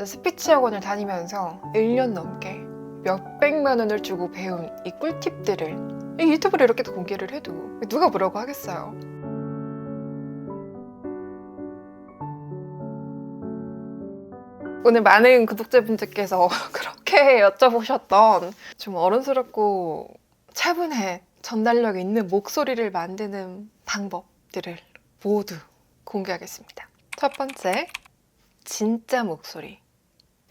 스피치 학원을 다니면서 1년 넘게 몇백만 원을 주고 배운 이 꿀팁들을 이 유튜브로 이렇게 공개를 해도 누가 뭐라고 하겠어요. 오늘 많은 구독자분들께서 그렇게 여쭤보셨던 좀 어른스럽고 차분한 전달력 있는 목소리를 만드는 방법들을 모두 공개하겠습니다. 첫 번째, 진짜 목소리.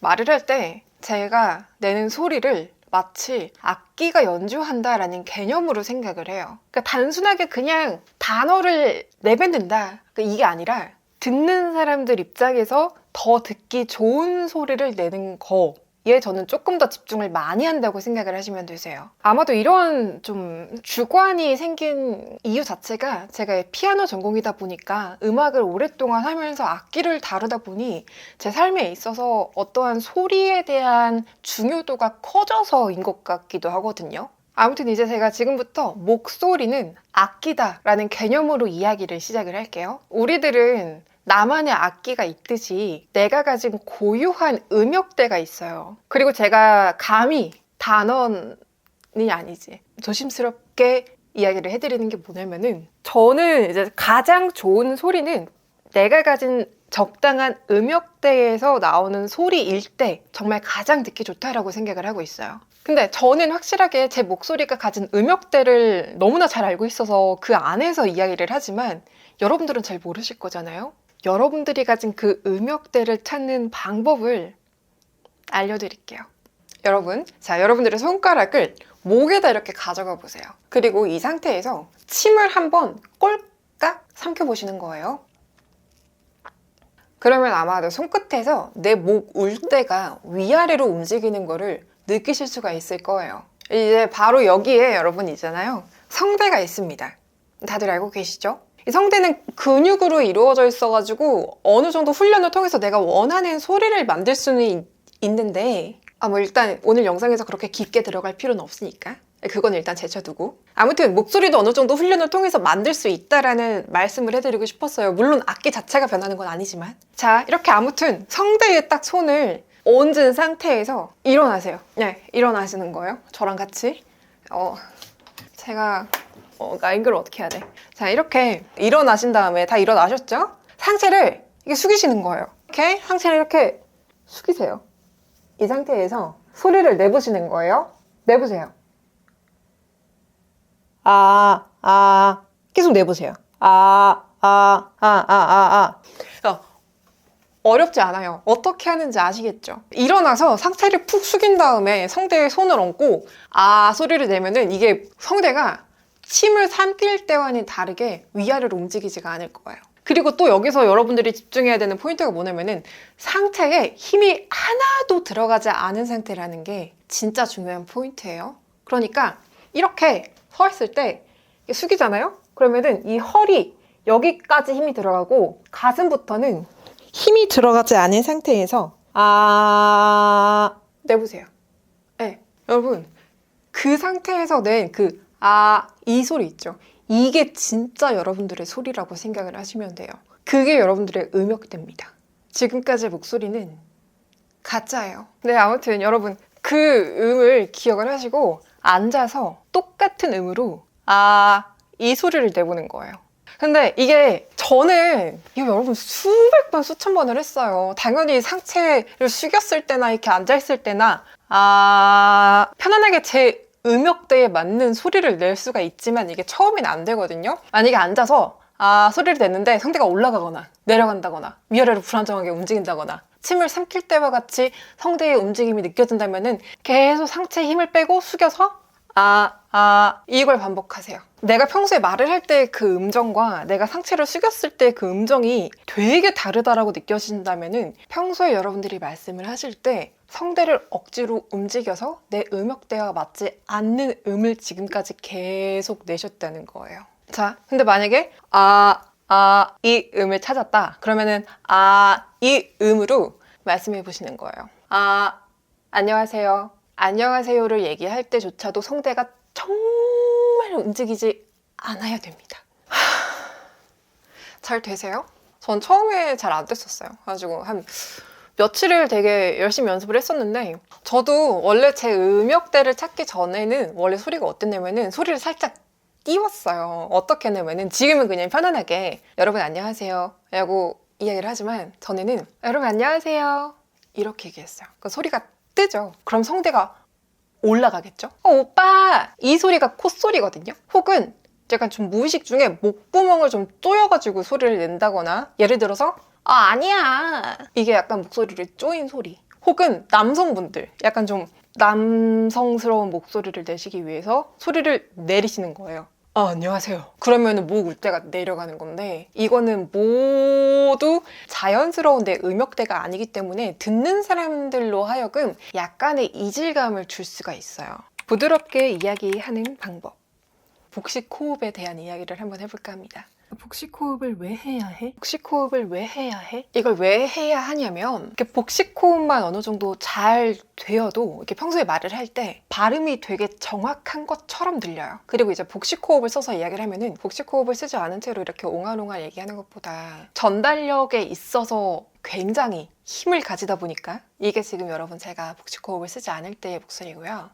말을 할 때 제가 내는 소리를 마치 악기가 연주한다라는 개념으로 생각을 해요. 그러니까 단순하게 그냥 단어를 내뱉는다. 그러니까 이게 아니라 듣는 사람들 입장에서 더 듣기 좋은 소리를 내는 거에 저는 조금 더 집중을 많이 한다고 생각을 하시면 되세요. 아마도 이런 좀 주관이 생긴 이유 자체가 제가 피아노 전공이다 보니까 음악을 오랫동안 하면서 악기를 다루다 보니 제 삶에 있어서 어떠한 소리에 대한 중요도가 커져서인 것 같기도 하거든요. 아무튼 이제 제가 지금부터 목소리는 악기다라는 개념으로 이야기를 시작을 할게요. 우리들은 나만의 악기가 있듯이 내가 가진 고유한 음역대가 있어요. 그리고 제가 감히 단언이 아니지 조심스럽게 이야기를 해드리는 게 뭐냐면은 저는 이제 가장 좋은 소리는 내가 가진 적당한 음역대에서 나오는 소리일 때 정말 가장 듣기 좋다라고 생각을 하고 있어요. 근데 저는 확실하게 제 목소리가 가진 음역대를 너무나 잘 알고 있어서 그 안에서 이야기를 하지만 여러분들은 잘 모르실 거잖아요. 여러분들이 가진 그 음역대를 찾는 방법을 알려드릴게요. 여러분들의 손가락을 목에다 이렇게 가져가 보세요. 그리고 이 상태에서 침을 한번 꼴깍 삼켜보시는 거예요. 그러면 아마도 손끝에서 내 목 울대가 위아래로 움직이는 거를 느끼실 수가 있을 거예요. 이제 바로 여기에 여러분 있잖아요. 성대가 있습니다. 다들 알고 계시죠? 이 성대는 근육으로 이루어져 있어가지고 어느 정도 훈련을 통해서 내가 원하는 소리를 만들 수는 있는데 뭐 일단 오늘 영상에서 그렇게 깊게 들어갈 필요는 없으니까 그건 일단 제쳐두고 아무튼 목소리도 어느 정도 훈련을 통해서 만들 수 있다라는 말씀을 해드리고 싶었어요. 물론 악기 자체가 변하는 건 아니지만 자 이렇게 아무튼 성대에 딱 손을 얹은 상태에서 일어나세요. 네, 일어나시는 거예요. 저랑 같이 제가 앵글을 어떻게 해야 돼? 자 이렇게 일어나신 다음에 다 일어나셨죠? 상체를 이렇게 숙이시는 거예요. 이렇게 상체를 이렇게 숙이세요. 이 상태에서 소리를 내보시는 거예요. 내보세요. 계속 내보세요. 어렵지 않아요. 어떻게 하는지 아시겠죠? 일어나서 상체를 푹 숙인 다음에 성대에 손을 얹고 소리를 내면은 이게 성대가 침을 삼킬 때와는 다르게 위아래로 움직이지가 않을 거예요. 그리고 또 여기서 여러분들이 집중해야 되는 포인트가 뭐냐면은 상체에 힘이 하나도 들어가지 않은 상태라는 게 진짜 중요한 포인트예요. 그러니까 이렇게 서 있을 때 숙이잖아요? 그러면은 이 허리 여기까지 힘이 들어가고 가슴부터는 힘이 들어가지 않은 상태에서 내보세요. 네, 여러분 그 상태에서 낸 이 소리 있죠? 이게 진짜 여러분들의 소리라고 생각을 하시면 돼요. 그게 여러분들의 음역대입니다. 지금까지의 목소리는 가짜예요. 네, 아무튼 여러분 그 음을 기억을 하시고 앉아서 똑같은 음으로 이 소리를 내보는 거예요. 근데 이게 저는 이거 여러분 수백 번 수천 번을 했어요. 당연히 상체를 숙였을 때나 이렇게 앉아있을 때나 편안하게 제 음역대에 맞는 소리를 낼 수가 있지만 이게 처음엔 안 되거든요. 만약에 앉아서 소리를 냈는데 성대가 올라가거나 내려간다거나 위아래로 불안정하게 움직인다거나 침을 삼킬 때와 같이 성대의 움직임이 느껴진다면은 계속 상체에 힘을 빼고 숙여서 이걸 반복하세요. 내가 평소에 말을 할 때 그 음정과 내가 상체를 숙였을 때 그 음정이 되게 다르다라고 느껴진다면은 평소에 여러분들이 말씀을 하실 때 성대를 억지로 움직여서 내 음역대와 맞지 않는 음을 지금까지 계속 내셨다는 거예요. 자, 근데 만약에 이 음을 찾았다. 그러면은 이 음으로 말씀해 보시는 거예요. 안녕하세요. 안녕하세요를 얘기할 때조차도 성대가 정말 움직이지 않아야 됩니다. 잘 되세요? 전 처음에 잘 안 됐었어요. 그래가지고 한 며칠을 되게 열심히 연습을 했었는데 저도 원래 제 음역대를 찾기 전에는 원래 소리가 어땠냐면은 소리를 살짝 띄웠어요. 어떻게 했냐면은 지금은 그냥 편안하게 여러분 안녕하세요 라고 이야기를 하지만 전에는 여러분 안녕하세요 이렇게 얘기했어요. 그러니까 소리가 뜨죠. 그럼 성대가 올라가겠죠? 오빠! 이 소리가 콧소리거든요? 혹은 약간 좀 무의식 중에 목구멍을 좀 조여가지고 소리를 낸다거나 예를 들어서 아니야 이게 약간 목소리를 조인 소리. 혹은 남성분들 약간 좀 남성스러운 목소리를 내시기 위해서 소리를 내리시는 거예요. 안녕하세요. 그러면 목 울대가 내려가는 건데 이거는 모두 자연스러운 내 음역대가 아니기 때문에 듣는 사람들로 하여금 약간의 이질감을 줄 수가 있어요. 부드럽게 이야기하는 방법. 복식 호흡에 대한 이야기를 한번 해볼까 합니다. 복식 호흡을 왜 해야 해? 복식 호흡을 왜 해야 해? 이걸 왜 해야 하냐면 이렇게 복식 호흡만 어느 정도 잘 되어도 이렇게 평소에 말을 할 때 발음이 되게 정확한 것처럼 들려요. 그리고 이제 복식 호흡을 써서 이야기를 하면은 복식 호흡을 쓰지 않은 채로 이렇게 옹알옹알 얘기하는 것보다 전달력에 있어서 굉장히 힘을 가지다 보니까 이게 지금 여러분 제가 복식 호흡을 쓰지 않을 때의 목소리고요.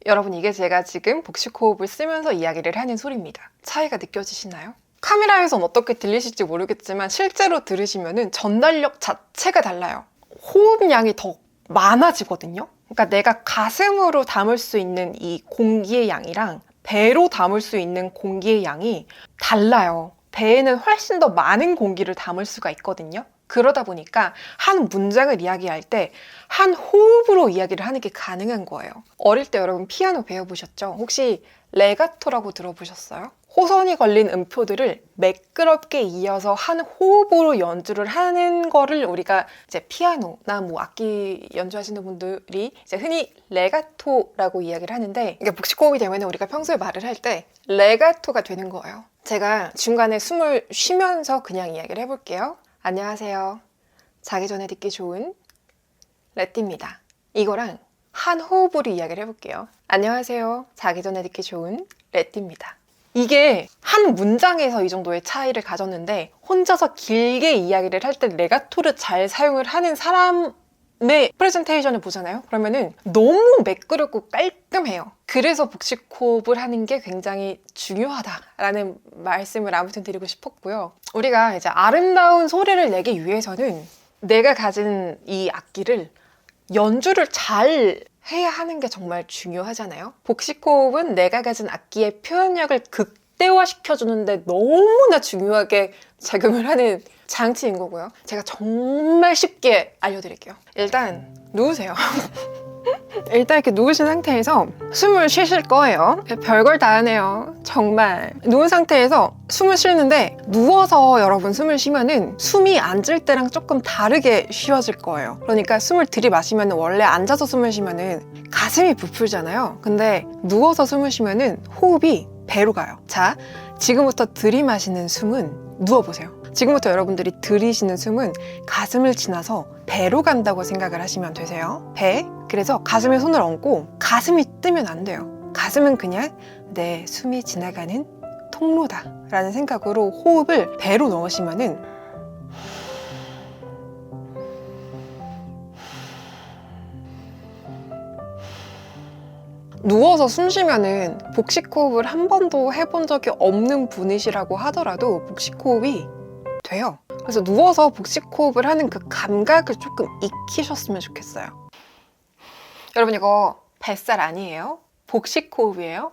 여러분 이게 제가 지금 복식 호흡을 쓰면서 이야기를 하는 소리입니다. 차이가 느껴지시나요? 카메라에선 어떻게 들리실지 모르겠지만 실제로 들으시면은 전달력 자체가 달라요. 호흡량이 더 많아지거든요. 그러니까 내가 가슴으로 담을 수 있는 이 공기의 양이랑 배로 담을 수 있는 공기의 양이 달라요. 배에는 훨씬 더 많은 공기를 담을 수가 있거든요. 그러다 보니까 한 문장을 이야기할 때 한 호흡으로 이야기를 하는 게 가능한 거예요. 어릴 때 여러분 피아노 배워보셨죠? 혹시 레가토라고 들어보셨어요? 호선이 걸린 음표들을 매끄럽게 이어서 한 호흡으로 연주를 하는 거를 우리가 이제 피아노나 뭐 악기 연주하시는 분들이 이제 흔히 레가토라고 이야기를 하는데 이게 복식 호흡이 되면 우리가 평소에 말을 할 때 레가토가 되는 거예요. 제가 중간에 숨을 쉬면서 그냥 이야기를 해볼게요. 안녕하세요. 자기 전에 듣기 좋은 레띠입니다. 이거랑 한 호흡으로 이야기를 해볼게요. 안녕하세요. 자기 전에 듣기 좋은 레띠입니다. 이게 한 문장에서 이 정도의 차이를 가졌는데 혼자서 길게 이야기를 할 때 레가토를 잘 사용을 하는 사람의 프레젠테이션을 보잖아요. 그러면은 너무 매끄럽고 깔끔해요. 그래서 복식 호흡을 하는 게 굉장히 중요하다라는 말씀을 아무튼 드리고 싶었고요. 우리가 이제 아름다운 소리를 내기 위해서는 내가 가진 이 악기를 연주를 잘 해야 하는 게 정말 중요하잖아요. 복식 호흡은 내가 가진 악기의 표현력을 극대화시켜주는데 너무나 중요하게 작용을 하는 장치인 거고요. 제가 정말 쉽게 알려드릴게요. 일단 누우세요. 일단 이렇게 누우신 상태에서 숨을 쉬실 거예요. 별걸 다 하네요. 정말. 누운 상태에서 숨을 쉬는데 누워서 여러분 숨을 쉬면은 숨이 앉을 때랑 조금 다르게 쉬어질 거예요. 그러니까 숨을 들이마시면 원래 앉아서 숨을 쉬면은 가슴이 부풀잖아요. 근데 누워서 숨을 쉬면은 호흡이 배로 가요. 자, 지금부터 들이마시는 숨은 누워보세요. 지금부터 여러분들이 들이쉬는 숨은 가슴을 지나서 배로 간다고 생각을 하시면 되세요. 배. 그래서 가슴에 손을 얹고 가슴이 뜨면 안 돼요. 가슴은 그냥 내 숨이 지나가는 통로다 라는 생각으로 호흡을 배로 넣으시면은 누워서 숨 쉬면은 복식 호흡을 한 번도 해본 적이 없는 분이시라고 하더라도 복식 호흡이 돼요. 그래서 누워서 복식 호흡을 하는 그 감각을 조금 익히셨으면 좋겠어요. 여러분 이거 뱃살 아니에요? 복식 호흡이에요.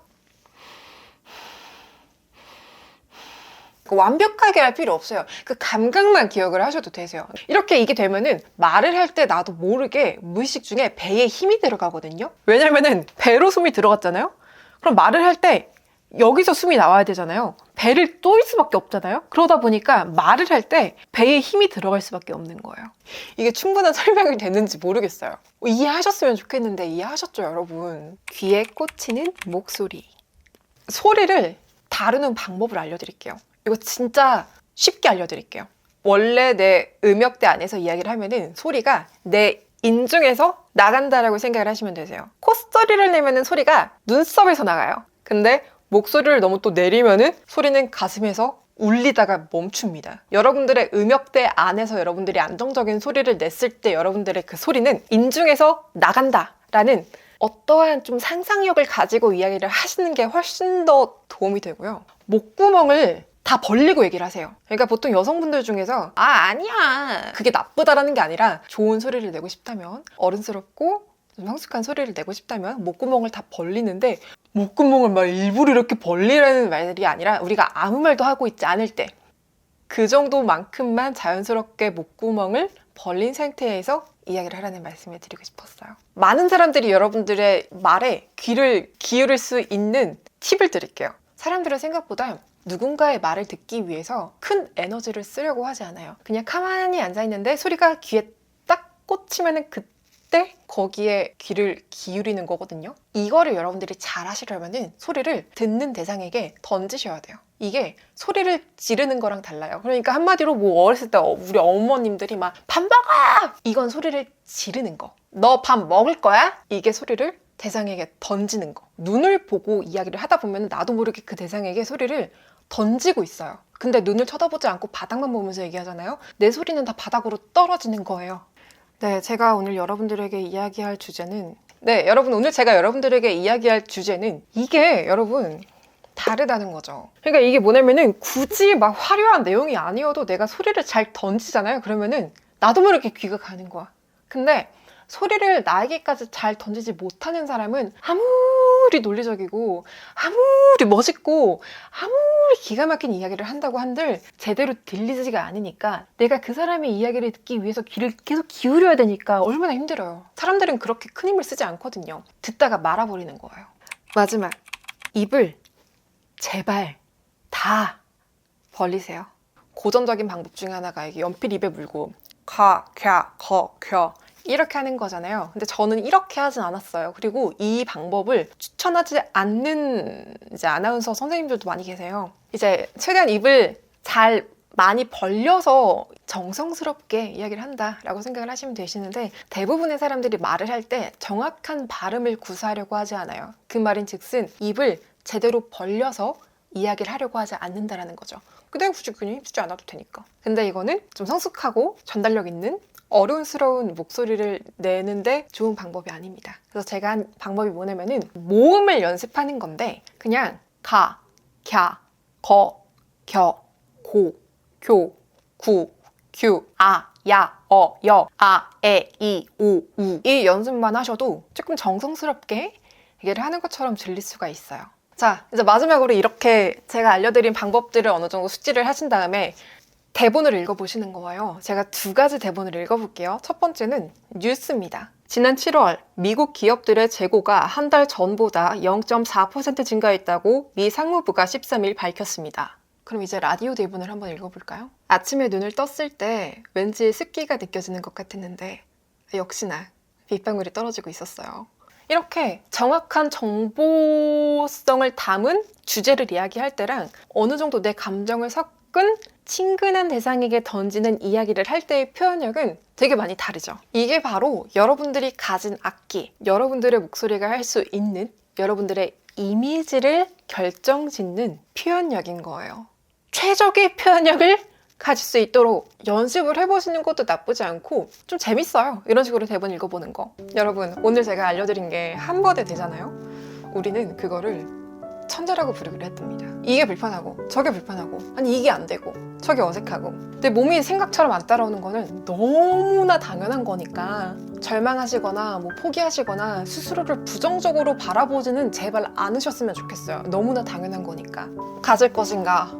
완벽하게 할 필요 없어요. 그 감각만 기억을 하셔도 되세요. 이렇게 이게 되면은 말을 할 때 나도 모르게 무의식 중에 배에 힘이 들어가거든요. 왜냐면은 배로 숨이 들어갔잖아요. 그럼 말을 할 때 여기서 숨이 나와야 되잖아요. 배를 또일 수밖에 없잖아요. 그러다 보니까 말을 할 때 배에 힘이 들어갈 수밖에 없는 거예요. 이게 충분한 설명이 됐는지 모르겠어요. 이해하셨으면 좋겠는데 이해하셨죠, 여러분? 귀에 꽂히는 목소리. 소리를 다루는 방법을 알려드릴게요. 이거 진짜 쉽게 알려드릴게요. 원래 내 음역대 안에서 이야기를 하면은 소리가 내 인중에서 나간다라고 생각을 하시면 되세요. 콧소리를 내면은 소리가 눈썹에서 나가요. 근데 목소리를 너무 또 내리면은 소리는 가슴에서 울리다가 멈춥니다. 여러분들의 음역대 안에서 여러분들이 안정적인 소리를 냈을 때 여러분들의 그 소리는 인중에서 나간다라는 어떠한 좀 상상력을 가지고 이야기를 하시는 게 훨씬 더 도움이 되고요. 목구멍을 다 벌리고 얘기를 하세요. 그러니까 보통 여성분들 중에서 아니야 그게 나쁘다라는 게 아니라 좋은 소리를 내고 싶다면, 어른스럽고 좀 성숙한 소리를 내고 싶다면 목구멍을 다 벌리는데, 목구멍을 막 일부러 이렇게 벌리라는 말이 아니라 우리가 아무 말도 하고 있지 않을 때 그 정도만큼만 자연스럽게 목구멍을 벌린 상태에서 이야기를 하라는 말씀을 드리고 싶었어요. 많은 사람들이 여러분들의 말에 귀를 기울일 수 있는 팁을 드릴게요. 사람들은 생각보다 누군가의 말을 듣기 위해서 큰 에너지를 쓰려고 하지 않아요. 그냥 가만히 앉아있는데 소리가 귀에 딱 꽂히면은 그때 거기에 귀를 기울이는 거거든요. 이거를 여러분들이 잘 하시려면은 소리를 듣는 대상에게 던지셔야 돼요. 이게 소리를 지르는 거랑 달라요. 그러니까 한마디로 뭐 어렸을 때 우리 어머님들이 막 밥 먹어! 이건 소리를 지르는 거. 너 밥 먹을 거야? 이게 소리를 대상에게 던지는 거. 눈을 보고 이야기를 하다 보면 나도 모르게 그 대상에게 소리를 던지고 있어요. 근데 눈을 쳐다보지 않고 바닥만 보면서 얘기하잖아요. 내 소리는 다 바닥으로 떨어지는 거예요. 네, 제가 오늘 여러분들에게 이야기할 주제는 오늘 제가 여러분들에게 이야기할 주제는 이게 여러분 다르다는 거죠. 그러니까 이게 뭐냐면은 굳이 막 화려한 내용이 아니어도 내가 소리를 잘 던지잖아요. 그러면은 나도 모르게 귀가 가는 거야. 근데 소리를 나에게까지 잘 던지지 못하는 사람은 아무리 논리적이고 아무리 멋있고 아무리 기가 막힌 이야기를 한다고 한들 제대로 들리지가 않으니까 내가 그 사람의 이야기를 듣기 위해서 귀를 계속 기울여야 되니까 얼마나 힘들어요. 사람들은 그렇게 큰 힘을 쓰지 않거든요. 듣다가 말아버리는 거예요. 마지막, 입을 제발 다 벌리세요. 고전적인 방법 중에 하나가 이게 연필 입에 물고 가, 갸, 거, 겨 이렇게 하는 거잖아요. 근데 저는 이렇게 하진 않았어요. 그리고 이 방법을 추천하지 않는 이제 아나운서 선생님들도 많이 계세요. 이제 최대한 입을 잘 많이 벌려서 정성스럽게 이야기를 한다라고 생각을 하시면 되시는데, 대부분의 사람들이 말을 할 때 정확한 발음을 구사하려고 하지 않아요. 그 말인즉슨 입을 제대로 벌려서 이야기를 하려고 하지 않는다라는 거죠. 내가 굳이 그냥 힘쓰지 않아도 되니까. 근데 이거는 좀 성숙하고 전달력 있는 어른스러운 목소리를 내는데 좋은 방법이 아닙니다. 그래서 제가 한 방법이 뭐냐면은 모음을 연습하는 건데, 그냥 가, 갸, 거, 겨, 고, 교, 구, 규, 아, 야, 어, 여, 아, 에, 이, 오, 우 이 연습만 하셔도 조금 정성스럽게 얘기를 하는 것처럼 들릴 수가 있어요. 자, 이제 마지막으로 이렇게 제가 알려드린 방법들을 어느 정도 숙지를 하신 다음에 대본을 읽어보시는 거예요. 제가 2가지 대본을 읽어볼게요. 첫 번째는 뉴스입니다. 지난 7월 미국 기업들의 재고가 한 달 전보다 0.4% 증가했다고 미 상무부가 13일 밝혔습니다. 그럼 이제 라디오 대본을 한번 읽어볼까요? 아침에 눈을 떴을 때 왠지 습기가 느껴지는 것 같았는데 역시나 빗방울이 떨어지고 있었어요. 이렇게 정확한 정보성을 담은 주제를 이야기할 때랑 어느 정도 내 감정을 섞은 친근한 대상에게 던지는 이야기를 할 때의 표현력은 되게 많이 다르죠. 이게 바로 여러분들이 가진 악기, 여러분들의 목소리가 할 수 있는 여러분들의 이미지를 결정짓는 표현력인 거예요. 최적의 표현력을 가질 수 있도록 연습을 해보시는 것도 나쁘지 않고 좀 재밌어요. 이런 식으로 대본 읽어보는 거. 여러분, 오늘 제가 알려드린 게 한 번에 되잖아요. 우리는 그거를 천재라고 부르기로 했답니다. 이게 불편하고 저게 불편하고 아니 이게 안 되고 저게 어색하고, 근데 몸이 생각처럼 안 따라오는 거는 너무나 당연한 거니까 절망하시거나 뭐 포기하시거나 스스로를 부정적으로 바라보지는 제발 않으셨으면 좋겠어요. 너무나 당연한 거니까. 가질 것인가,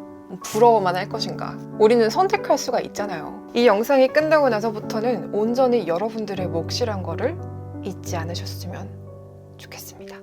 부러워만 할 것인가, 우리는 선택할 수가 있잖아요. 이 영상이 끝나고 나서부터는 온전히 여러분들의 몫이란 거를 잊지 않으셨으면 좋겠습니다.